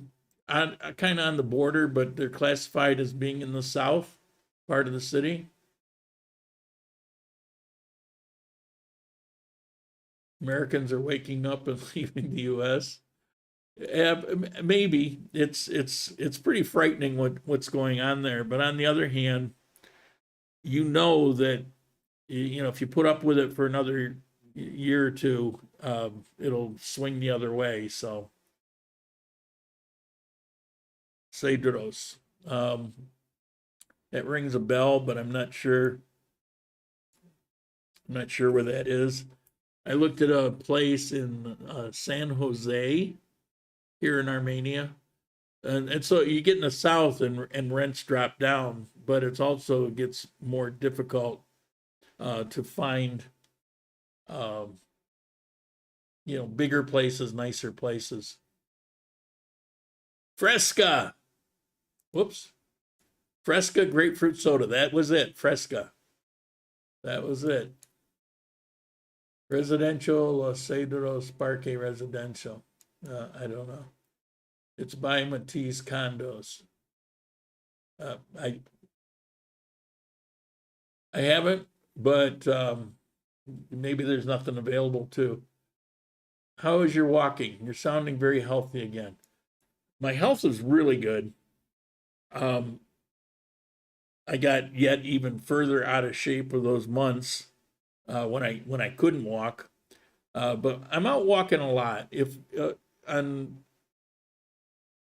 kind of on the border, but they're classified as being in the south part of the city. Americans are waking up and leaving the U.S. Maybe it's pretty frightening what's going on there. But on the other hand, you know that, you know, if you put up with it for another year or two, it'll swing the other way. So, Cedros. That rings a bell, but I'm not sure. I'm not sure where that is. I looked at a place in San Jose here in Armenia. And so you get in the south and rents drop down, but it's also gets more difficult to find you know, bigger places, nicer places. Fresca. Whoops. Fresca grapefruit soda. That was it. Fresca. That was it. Residential Los Cedros Parque Residential. I don't know. It's by Matisse Condos. I haven't, but maybe there's nothing available too. How is your walking? You're sounding very healthy again. My health is really good. I got yet even further out of shape for those months when I couldn't walk. But I'm out walking a lot.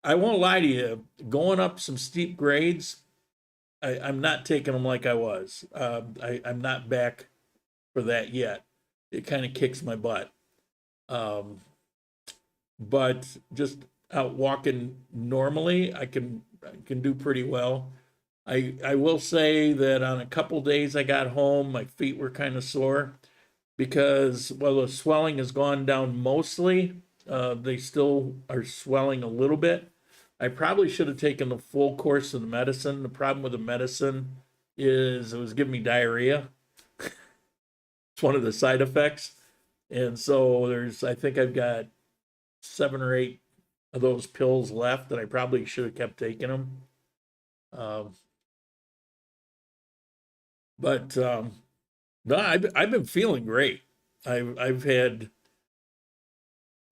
I won't lie to you, going up some steep grades, I'm not taking them like I was. I'm not back for that yet. It kind of kicks my butt. But just out walking normally, I can do pretty well. I will say that on a couple days I got home, my feet were kind of sore because while the swelling has gone down mostly, they still are swelling a little bit. I probably should have taken the full course of the medicine. The problem with the medicine is it was giving me diarrhea. It's one of the side effects. And so I think I've got 7 or 8 of those pills left that I probably should have kept taking them. No, I've been feeling great. I've had,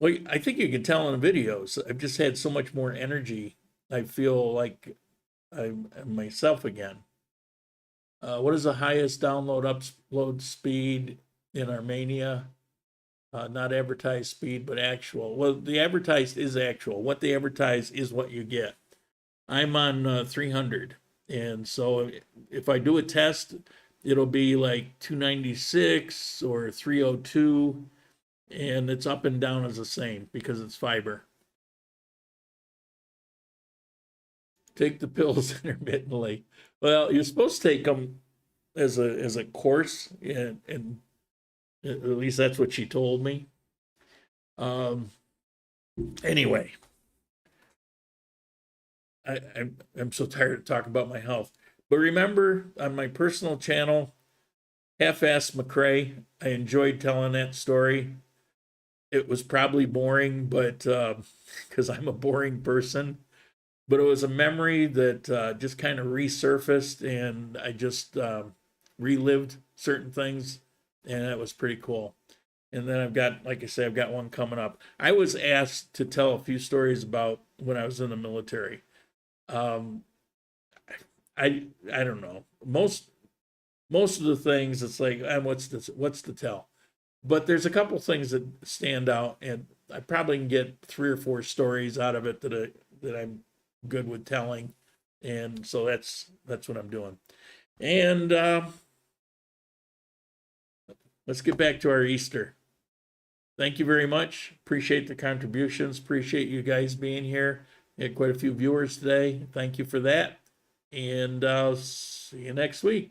well, I think you can tell in the videos, I've just had so much more energy. I feel like I'm myself again. What is the highest upload speed in Armenia? Not advertised speed, but actual. Well, the advertised is actual. What they advertise is what you get. I'm on 300. And so if I do a test, it'll be like 296 or 302. And it's up and down as the same because it's fiber. Take the pills intermittently. Well, you're supposed to take them as a course, and at least that's what she told me. Anyway, I'm so tired of talking about my health. But remember, on my personal channel, Half-Ass McCrae, I enjoyed telling that story. It was probably boring, but because I'm a boring person. But it was a memory that just kind of resurfaced, and I just relived certain things, and that was pretty cool. And then I've got, like I say, I've got one coming up. I was asked to tell a few stories about when I was in the military. I don't know. Most of the things, it's like, what's to tell? But there's a couple things that stand out, and I probably can get 3 or 4 stories out of it that I'm good with telling, and so that's what I'm doing. And let's get back to our Easter. Thank you very much. Appreciate the contributions. Appreciate you guys being here. We had quite a few viewers today. Thank you for that. And I'll see you next week.